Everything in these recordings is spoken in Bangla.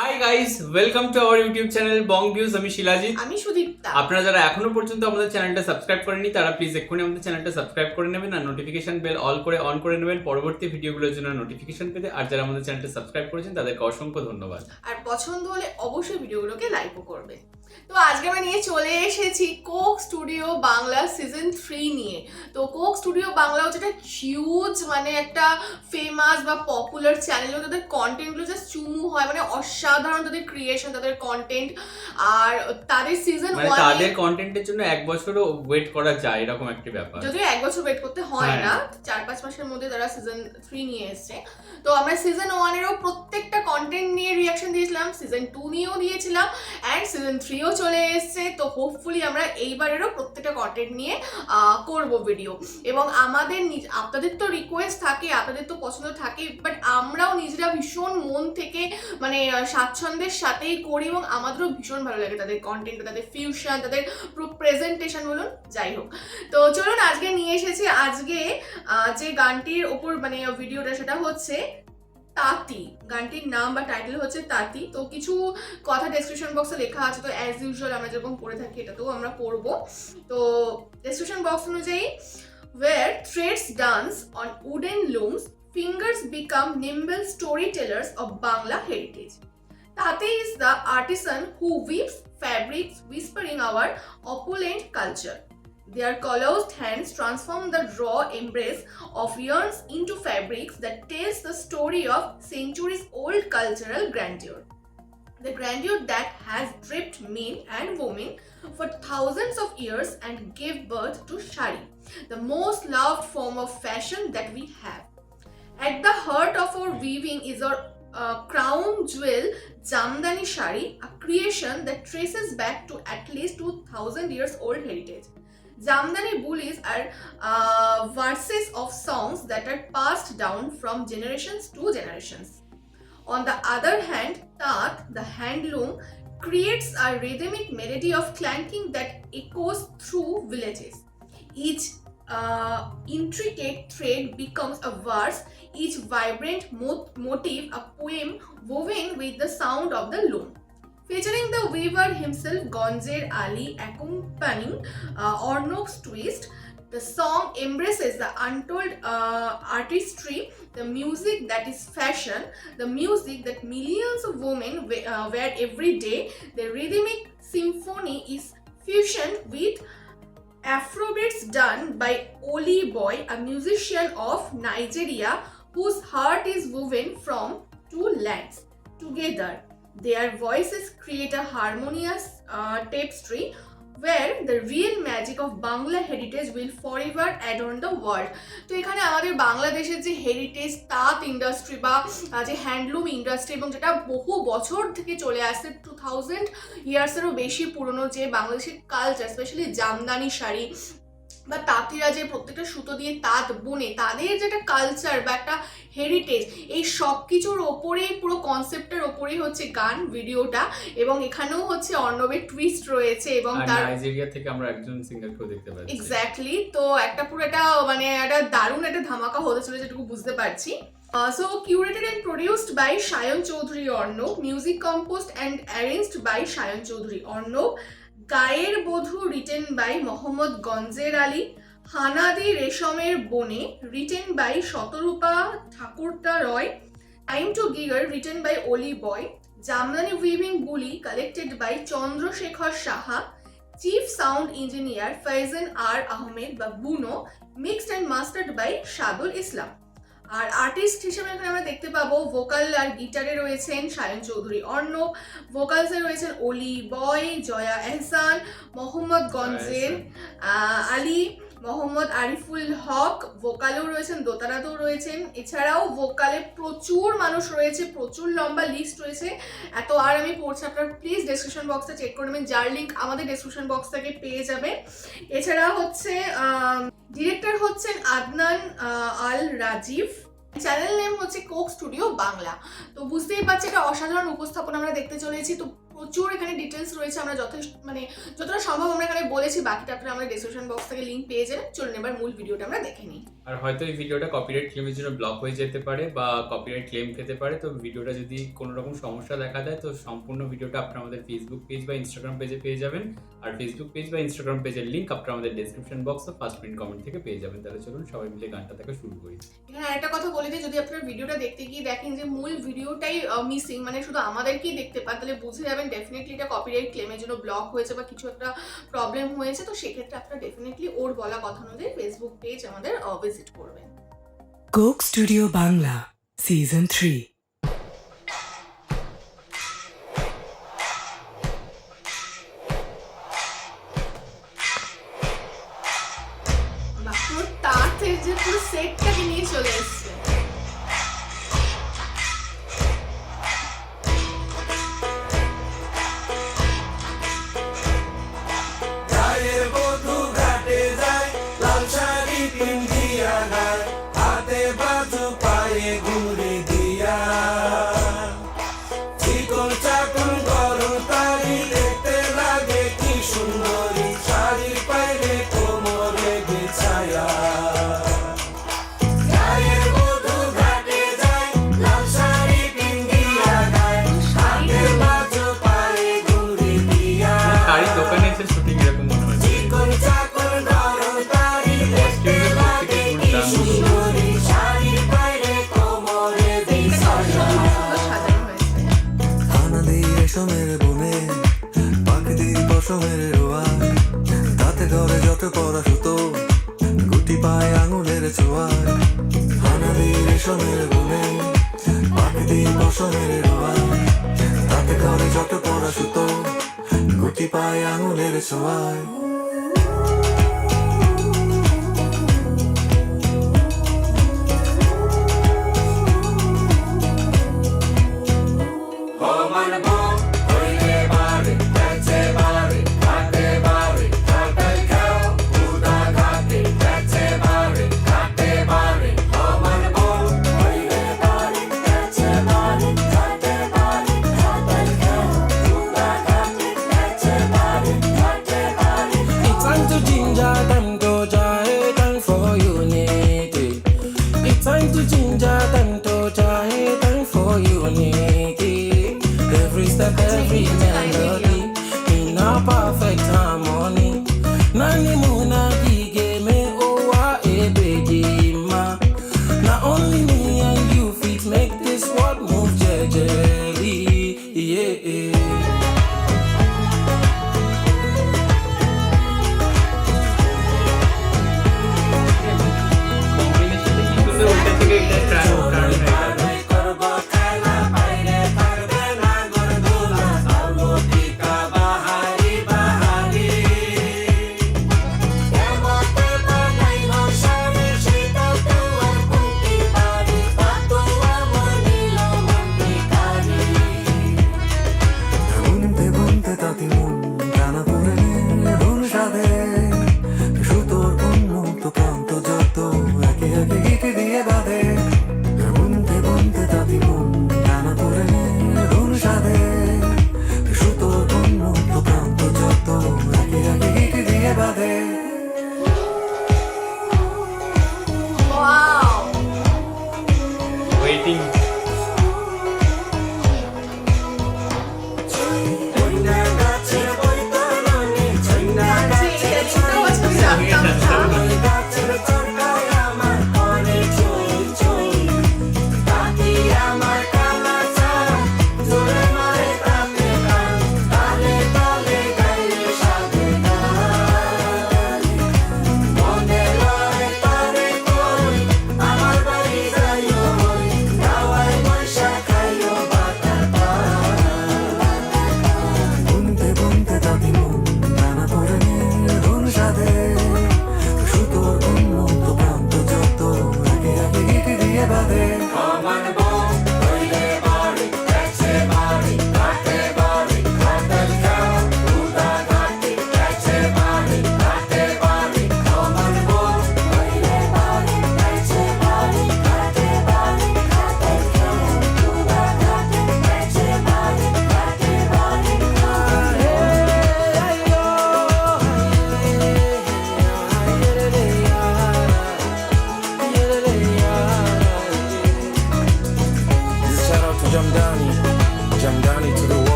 Hi guys, welcome to our YouTube channel Bong views. আমি শিলাজিৎ, আমি সুদীপ্তা। আপনারা যারা এখনো পর্যন্ত আমাদের চ্যানেলটা সাবস্ক্রাইব করেননি তারা প্লিজ এক্ষুনি আমাদের চ্যানেলটা সাবস্ক্রাইব করে নেবেন আর নোটিফিকেশন বেল অন করে নেবেন পরবর্তী ভিডিওগুলোর জন্য নোটিফিকেশন পেতে। আর যারা আমাদের চ্যানেলটা সাবস্ক্রাইব করেছেন তাদেরকে অসংখ্য ধন্যবাদ। আর পছন্দ হলে অবশ্যই ভিডিওগুলোকে লাইকও করবে। তো আজকে আমরা নিয়ে চলে এসেছি কোক স্টুডিও বাংলা সিজন 3 নিয়ে। তো কোক স্টুডিও বাংলা হচ্ছে একটা হিউজ মানে একটা ফেমাস বা পপুলার চ্যানেল। তাদের কন্টেন্টগুলো জাস্ট চুমু হয়, মানে অসাধারণ তাদের ক্রিয়েশন, তাদের কন্টেন্ট। আর তাদের সিজন মানে 1 তাদের কন্টেন্টের জন্য এক বছরও ওয়েট করা যায় এরকম একটা ব্যাপার। যদিও এক বছর ওয়েট করতে হয় না, 4-5 মাসের মধ্যে তারা সিজন 3 নিয়ে এসেছে। তো আমরা সিজন 1 এরও প্রত্যেকটা কন্টেন্ট নিয়ে রিয়াকশন দিয়েছিলাম, সিজন 2 নিয়েও দিয়েছিলাম, অ্যান্ড সিজন 3ও চলে এসেছে। তো হোপফুলি আমরা এইবারেরও প্রত্যেকটা কন্টেন্ট নিয়ে করব ভিডিও। এবং আমাদের আপনাদের তো রিকোয়েস্ট থাকে, আপনাদের তো পছন্দ থাকে, বাট আমরাও নিজেরা ভীষণ মন থেকে মানে স্বাচ্ছন্দ্যের সাথেই করি এবং আমাদেরও ভীষণ ভালো লাগে তাদের কন্টেন্ট, তাদের ফিউশন, তাদের প্রেজেন্টেশন বলুন, যাই হোক। তো চলুন আজকে নিয়ে এসেছি আজকে যে গানটির ওপর মানে ভিডিওটা, সেটা হচ্ছে তাঁতি। গানটির নাম বা টাইটেল হচ্ছে তাঁতি। তো কিছু কথা ডেসক্রিপশন বক্সে লেখা আছে, তো অ্যাজ ইউজুয়াল আমরা যেরকম পড়ে থাকি এটাতেও আমরা পড়বো। তো ডেসক্রিপশন বক্স অনুযায়ী, where threads dance on wooden looms, fingers become nimble storytellers of Bangla heritage. Tate is the artisan who weaves fabrics whispering our opulent culture. Their calloused hands transform the raw embrace of yarns into fabrics that tells the story of centuries-old cultural grandeur. The grandeur that has draped men and women for thousands of years and gave birth to shari, the most loved form of fashion that we have. At the heart of our weaving is our crown jewel, Jamdani Shari, a creation that traces back to at least 2000 years old heritage. Jamdani Bolis are verses of songs that are passed down from generations to generations. On the other hand, Tat, the handloom, creates a rhythmic melody of clanking that echoes through villages. Each intricate thread becomes a verse, each vibrant motif a poem woven with the sound of the loom. Featuring the weaver himself, Gonjer Ali, accompanying Ornok's twist, the song embraces the untold artistry, the music that is fashion, the music that millions of women wear every day. The rhythmic symphony is fusion with Afrobeats done by Oli Boy, a musician of Nigeria whose heart is woven from two lands. Together, their voices create a harmonious tapestry where the real magic of Bangla heritage will forever adorn the world. তো এখানে আমাদের বাংলাদেশের যে হেরিটেজ তাঁত ইন্ডাস্ট্রি বা যে হ্যান্ডলুম ইন্ডাস্ট্রি, এবং যেটা বহু বছর থেকে চলে আসছে, 2000 ইয়ার্সেরও বেশি পুরনো যে বাংলাদেশের কালচার, স্পেশালি জামদানি শাড়ি বা তাঁতিরা যে প্রত্যেকটা সুতো দিয়ে তাঁত বোনে, তাদের যেটা কালচার বা একটা হেরিটেজ, এই সব কিছুর ওপরেই, পুরো কনসেপ্টের ওপরেই হচ্ছে গান ভিডিওটা। এবং এখানেও হচ্ছে অর্ণবের টুইস্ট রয়েছে এবং তার নাইজেরিয়া থেকে আমরা একজন সিঙ্গারকেও দেখতে পাচ্ছি। এক্স্যাক্টলি। তো একটা পুরো একটা মানে একটা দারুণ একটা ধামাকা হতে চলেছে, যেটুকু বুঝতে পারছি। So curated and produced by Shayan Chaudhary Arnab, music composed and arranged by Shayan Chaudhary Arnab, গায়ের বধূ written by মোহাম্মদ গঞ্জের আলী, হানাদি রেশমের বনে written by Shatarupa Thakurta Roy, time to গিগার written by অলি বয়, জামদানি উইভিং বুলি collected by Chandrashekhar Saha, chief sound engineer Faizan R Ahmed বা Buno, mixed and mastered by Sadul Islam. আর আর্টিস্ট হিসেবে এখানে আমরা দেখতে পাবো ভোকাল আর গিটারে রয়েছেন শায়ন চৌধুরী অর্ণব, ভোকালসে রয়েছেন অলি বয়, জয়া এহসান, মোহাম্মদ গঞ্জের আলী, মোহাম্মদ আরিফুল হক, ভোকালেও রয়েছেন, দোতারাতেও রয়েছেন। এছাড়াও ভোকালে প্রচুর মানুষ রয়েছে, প্রচুর লম্বা লিস্ট রয়েছে। এত আর আমি পড়ছি, আপনারা প্লিজ ডেসক্রিপশন বক্সটা চেক করে নেবেন, যার লিঙ্ক আমাদের ডেসক্রিপশন বক্স থেকে পেয়ে যাবে। এছাড়া হচ্ছে ডিরেক্টর হচ্ছেন আদনান আল রাজীব, চ্যানেল নেম হচ্ছে কোক স্টুডিও বাংলা। তো বুঝতেই পারছি এটা অসাধারণ উপস্থাপনা আমরা দেখতে চলেছি। তো প্রচুর এখানে ডিটেলস রয়েছে, আমরা যতটা সম্ভব আমরা এখানে বলেছি, বাকিটা আপনারা আমাদের ডেসক্রিপশন বক্স থেকে লিংক পেয়ে যাবেন। চলুন এবার মূল ভিডিওটা আমরা দেখে নিই। আর হয়তো এই ভিডিওটা কপিরাইট ক্লেমের জন্য ব্লক হয়ে যেতে পারে বা কপিরাইট ক্লেম পেতে পারে, তো ভিডিওটা যদি কোনো রকম সমস্যা দেখা দেয় তো সম্পূর্ণ ভিডিওটা আপনারা আমাদের ফেসবুক পেজ বা ইনস্টাগ্রাম পেজে পেয়ে যাবেন। আর ফেসবুক পেজ বা ইনস্টাগ্রাম পেজের লিংক আপনারা আমাদের ডেসক্রিপশন বক্স ও ফার্স্ট প্রিন্ট কমেন্ট থেকে পেয়ে যাবেন। তাহলে চলুন সবাই মিলে গানটা থেকে শুরু করি। এখানে আরেকটা কথা বলে দিই, যদি আপনারা ভিডিওটা দেখতে গিয়ে দেখেন যে মূল ভিডিওটাই মিসিং, মানে শুধু আমাদেরকেই দেখতে পান, তাহলে বুঝে যাবেন ডেফিনেটলি এটা কপিরাইট ক্লেমের জন্য ব্লক হয়েছে বা কিছু একটা প্রবলেম হয়েছে। তো সেক্ষেত্রে আপনারা ডেফিনেটলি ওর বলা কথা অনুযায়ী ফেসবুক পেজ আমাদের ভিজিট করবেন। Coke Studio Bangla Season 3. পুরো তার থেকে যে পুরো সেটটাকে নিয়ে চলে এসছে। শাড়ির দোকানে এসে শুটিং এরকম মনে হচ্ছে। রেশমের বনে পাখিদের পশমের রোয়ায়, তাতে ঘরে যত পড়া সুতো গুটি পায় আঙুলের ছোঁয়ায়। হানাদি রেশমের বনে পাখিদের পশমের রোয়ায়, তাতে ঘরে যত পড়া সুতো গুটি পায় আঙুলের ছোঁয়ায়। It's time to ginger them to jive time for unity. It's time to ginger them to jive time for unity. Every step, every melody in a perfect harmony. Nani muna dige me owa ebeji ma. Not only me and you fit make this world move jejely. Yeah. কম্বিনেশনটা কি সুন্দর, ওইটা থেকে এটা টার্ন হয়ে গেল।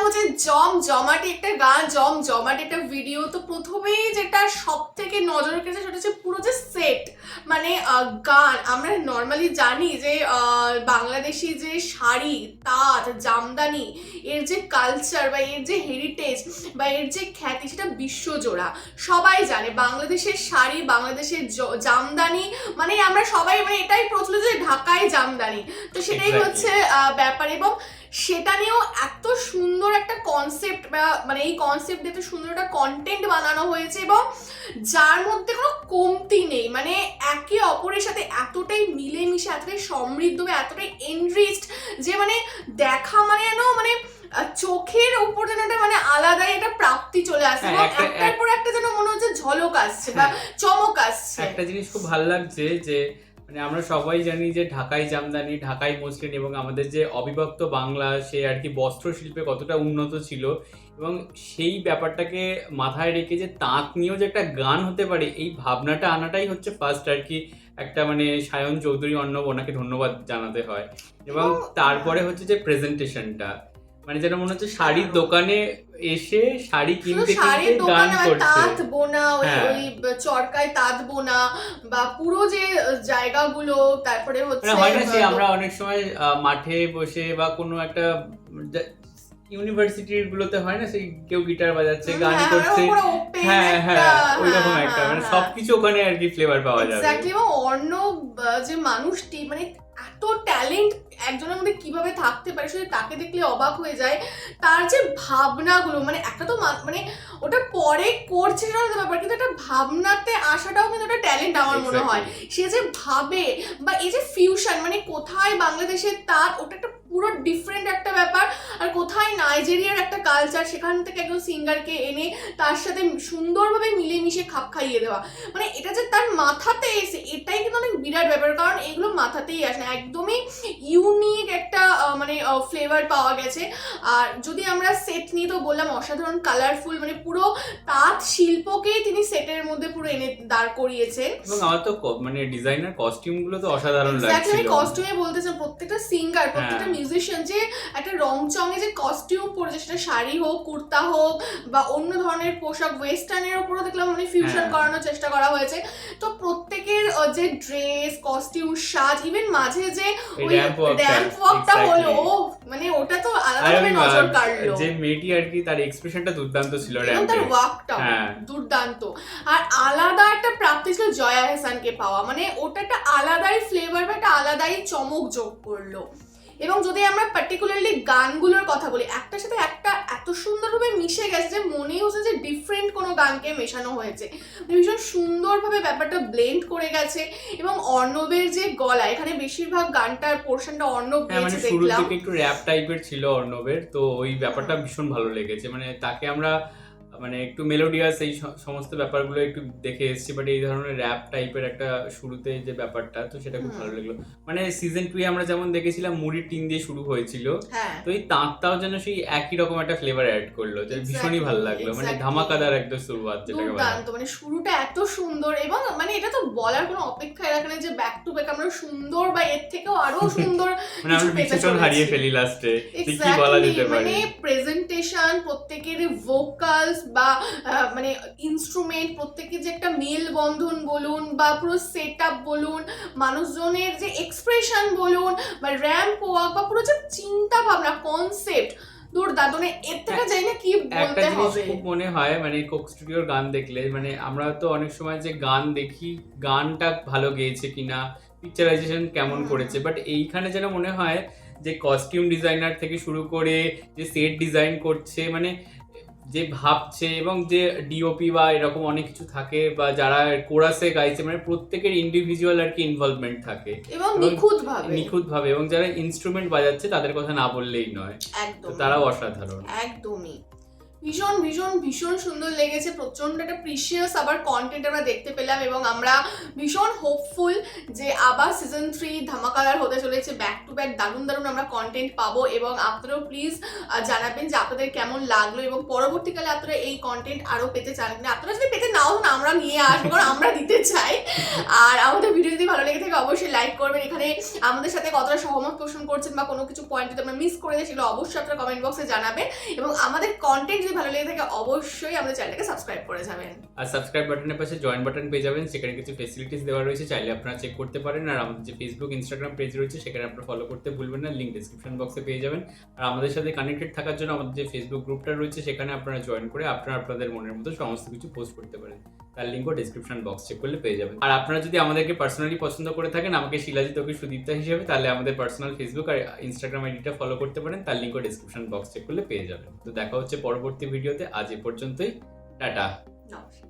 হচ্ছে জমাটি একটা গান, জমাটি একটা ভিডিও। তো প্রথমেই যেটা সব থেকে নজর কেড়েছে সেটা হচ্ছে পুরো যে সেট, মানে গান। আমরা নর্মালি জানি যে বাংলাদেশি যে শাড়ি, তাঁত, জামদানি, এর যে কালচার বা এর যে হেরিটেজ বা এর যে খ্যাতি সেটা বিশ্বজোড়া। সবাই জানে বাংলাদেশের শাড়ি, বাংলাদেশের জামদানি, মানে আমরা সবাই মানে এটাই প্রচলিত যে ঢাকায় জামদানি। তো সেটাই হচ্ছে ব্যাপার। এবং সেটা নিয়েও এত সুন্দর একটা কনসেপ্ট বা মানে এই কনসেপ্ট দিয়ে এত সুন্দর একটা কন্টেন্ট বানানো হয়েছে এবং যার মধ্যে কোনো কমতি নেই, মানে একে অপরের সাথে এতটাই মিলেমিশে, এতটাই সমৃদ্ধ, এতটাই এনরিচড যে মানে দেখা মানে যেন মানে চোখের উপর যেন একটা মানে আলাদাই একটা প্রাপ্তি চলে আসছে এবং একটার পর একটা যেন মনে হচ্ছে ঝলক আসছে বা চমক আসছে। একটা জিনিস খুব ভালো লাগছে যে মানে আমরা সবাই জানি যে ঢাকাই জামদানি, ঢাকাই মসলিন এবং আমাদের যে অবিভক্ত বাংলা, সে আর কি বস্ত্রশিল্পে কতটা উন্নত ছিল এবং সেই ব্যাপারটাকে মাথায় রেখে যে তাঁত নিয়েও যে একটা গান হতে পারে এই ভাবনাটা আনাটাই হচ্ছে ফার্স্ট আর কি একটা মানে সায়ন চৌধুরী অর্ণব, ওনাকে ধন্যবাদ জানাতে হয়। এবং তারপরে হচ্ছে যে প্রেজেন্টেশনটা, মানে যেটা মনে হচ্ছে শাড়ির দোকানে এসে শাড়ি কিনতে কিনতে গান করছে, তাঁত বোনা, ওই চরকায় তাঁত বোনা বা পুরো যে জায়গাগুলো, তারপরে হচ্ছে হয় না সে আমরা অনেক সময় মাঠে বসে বা কোনো একটা ইউনিভার্সিটির গুলোতে হয় না সেই কেউ গিটার বাজাচ্ছে, গান করছে, ওইরকম একটা মানে সবকিছু ওখানে আর কি ফ্লেভার পাওয়া যাবে। এক্স্যাক্টলি। এবং অর্ণব যে মানুষটি মানে এত ট্যালেন্ট একজনের মধ্যে কিভাবে থাকতে পারে শুধু তাকে দেখলে অবাক হয়ে যায়। তার যে ভাবনাগুলো, মানে একটা তো মানে ওটা পরে করছে সেটা ব্যাপার, কিন্তু একটা ভাবনাতে আসাটাও কিন্তু একটা ট্যালেন্ট আমার মনে হয়। সে যে ভাবে বা এই যে ফিউশন, মানে কোথায় বাংলাদেশের তাঁত, ওটা একটা পুরো ডিফারেন্ট একটা ব্যাপার, আর কোথায় নাইজেরিয়ার একটা কালচার, সেখান থেকে একজন সিঙ্গারকে এনে তার সাথে সুন্দরভাবে মিলেমিশে খাপ খাইয়ে দেওয়া, মানে এটা যে তার মাথাতে এসে, এটাই কিন্তু অনেক বিরাট ব্যাপার। কারণ এগুলো মাথাতেই আসে না, একদমই ইউনিক একটা মানে ফ্লেভার পাওয়া গেছে। আর যদি আমরা সেট নিয়ে তো বললাম অসাধারণ কালারফুল, মানে পুরো তাঁত শিল্পকেই তিনি সেটের মধ্যে পুরো এনে দাঁড় করিয়েছেন। এবং আমার তো মানে ডিজাইনার কস্টিউম গুলো তো অসাধারণ লাগছিল। কস্টিউমে বলতেছেন প্রত্যেকটা সিঙ্গার, প্রত্যেকটা মিউজিশিয়ান যে একটা রংচঙে যে কস্টিউম পরেছে, সেটা শাড়ি হোক, কুর্তা হোক বা অন্য ধরনের পোশাক, ওয়েস্টার্নের উপরও দেখলাম মানে ফিউশন করানোর চেষ্টা করা হয়েছে। তো প্রত্যেকের যে ড্রেস, কস্টিউম, সাজ, ইভেন মাঝে যে ওই র্যাম্প ওয়াকটা হলো, মানে ওটা তো আলাদাভাবে নজর কাড়লো। যে মেয়েটি আর কি তার এক্সপ্রেশনটা দুর্দান্ত ছিল, র্যাম্পে তার ওয়াকটা দুর্দান্ত। আর আলাদা একটা প্রাপ্তি ছিল জয়া আহসানকে পাওয়া, মানে ওটা একটা আলাদাই ফ্লেভার বা একটা আলাদাই চমক যোগ করলো। এবং যদি আমরা পার্টিকুলারলি গানগুলোর কথা বলি, একটার সাথে একটা এত সুন্দরভাবে মিশে গেছে যে মনেই হচ্ছে যে ডিফারেন্ট কোনো গানকে মেশানো হয়েছে, ভীষণ সুন্দরভাবে ব্যাপারটা ব্লেন্ড করে গেছে। এবং অর্ণবের যে গলা, এখানে বেশিরভাগ গানটার পোর্শনটা অর্ণব গেয়েছে দেখলাম, শুরুর দিকে একটু র‍্যাপ টাইপের ছিল অর্ণবের, তো ওই ব্যাপারটা ভীষণ ভালো লেগেছে। মানে তাকে আমরা মানে একটু মেলোডিয়াস এই সমস্ত ব্যাপারগুলো একটু দেখে এসেছি, বাট এই ধরনের র‍্যাপ টাইপের একটা শুরুতে যে ব্যাপারটা, তো সেটা খুব ভালো লাগলো। মানে সিজন 2 আমরা যেমন দেখেছিলাম মুড়ির টিন দিয়ে শুরু হয়েছিল, তো এই তাঁতটাও যেন সেই একই রকম একটা ফ্লেভার অ্যাড করলো, যে ভীষণই ভালো লাগলো। মানে ধামাকাদার একদম শুরুয়াত, যেটাকে বলা হয়। মানে শুরুটা এত সুন্দর এবং মানে এটা তো বলার কোনো অপেক্ষাই রাখে না যে ব্যাক টু ব্যাক আমরা সুন্দর বা এর থেকেও আরো সুন্দর মানে আমরা ভীষণ হারিয়ে ফেলি লাস্টে, কি বলা যেতে পারে। মানে প্রেজেন্টেশন, প্রত্যেকের ভোকালস বা মানে ইনস্ট্রুমেন্ট, প্রত্যেকের যে একটা মেল বন্ধন বলুন বা পুরো সেটআপ বলুন, মানুষজনের যে এক্সপ্রেশন বলুন বা র্যাম্প ওয়াক বা পুরো যে চিন্তা ভাবনা, কনসেপ্ট দুর্দান্ত। মানে এর থেকে যাই না কি বলতে হবে। খুব মনে হয় মানে কোক স্টুডিওর গান দেখলে, মানে আমরা তো অনেক সময় যে গান দেখি, গানটা ভালো গেয়েছে কিনা, পিকচারাইজেশন কেমন করেছে, বাট এইখানে যেন মনে হয় যে কস্টিউম ডিজাইনার থেকে শুরু করে যে সেট ডিজাইন করছে, মানে যে ভাবছে, এবং যে ডিওপি বা এরকম অনেক কিছু থাকে, বা যারা কোরাসে গাইছে, মানে প্রত্যেকের ইন্ডিভিজুয়াল আর কি ইনভলভমেন্ট থাকে এবং নিখুঁতভাবে, এবং যারা ইনস্ট্রুমেন্ট বাজাচ্ছে তাদের কথা না বললেই নয়, একদম তারাও অসাধারণ। একদমই ভীষণ ভীষণ ভীষণ সুন্দর লেগেছে, প্রচন্ড একটা প্রিশিয়াস আবার কন্টেন্ট আমরা দেখতে পেলাম এবং আমরা ভীষণ হোপফুল যে আবার সিজন 3 ধামাকাদার হতে চলেছে, ব্যাক টু ব্যাক দারুণ দারুণ আমরা কন্টেন্ট পাবো এবং আপনারাও প্লিজ জানাবেন যে আপনাদের কেমন লাগলো এবং পরবর্তীকালে আপনারা এই কন্টেন্ট আরো পেতে চান কিনা। আপনারা যদি পেতে নাও না আমরা নিয়ে আসবো, কারণ আমরা দিতে চাই। আর আমাদের ভিডিও যদি ভালো লেগে থাকে অবশ্যই লাইক করবেন, এখানে আমাদের সাথে কতটা সহমত পোষণ করছেন বা কোনো কিছু পয়েন্ট যদি আমরা মিস করে দিই সেগুলো অবশ্যই আপনারা কমেন্ট বক্সে জানাবেন এবং আমাদের কন্টেন্ট যদি ভালো লেগে থাকে অবশ্যই আমাদের চ্যানেলটাকে সাবস্ক্রাইব করে যাবেন। আর সাবস্ক্রাইব বাটনের পাশে জয়েন বাটন পেয়ে যাবেন, সেখানে কিছু ফেসিলিটিস দেওয়া রয়েছে, চাইলে আপনারা চেক করতে পারেন। আর আমাদের যে ফেসবুক ইনস্টাগ্রাম পেজ রয়েছে সেখানে আপনারা ফলো করতে ভুলবেন না, লিঙ্ক ডিসক্রিপশন বক্সে পেয়ে যাবেন। আর আমাদের সাথে কানেক্টেড থাকার জন্য আমাদের যে ফেসবুক গ্রুপটা রয়েছে সেখানে আপনারা জয়েন করে আপনারা আপনাদের মনের মতো সমস্ত কিছু পোস্ট করতে পারেন, তার লিঙ্কও ডিসক্রিপশন বক্স চেক করলে পেয়ে যাবেন। আর আপনারা যদি আমাদেরকে পার্সোনালি পছন্দ করে থাকেন, আমাকে শিলাজিৎ ওকে সুদীপ্তা হিসেবে, তাহলে আমাদের পার্সোনাল ফেসবুক আর ইনস্টাগ্রাম আইডিটা ফলো করতে পারেন, তার লিঙ্কও ডিসক্রিপশন বক্স চেক করলে পেয়ে যাবেন। তো দেখা হচ্ছে পরবর্তী ভিডিওতে, আজ এ পর্যন্তই, টাটা। নমস্কার।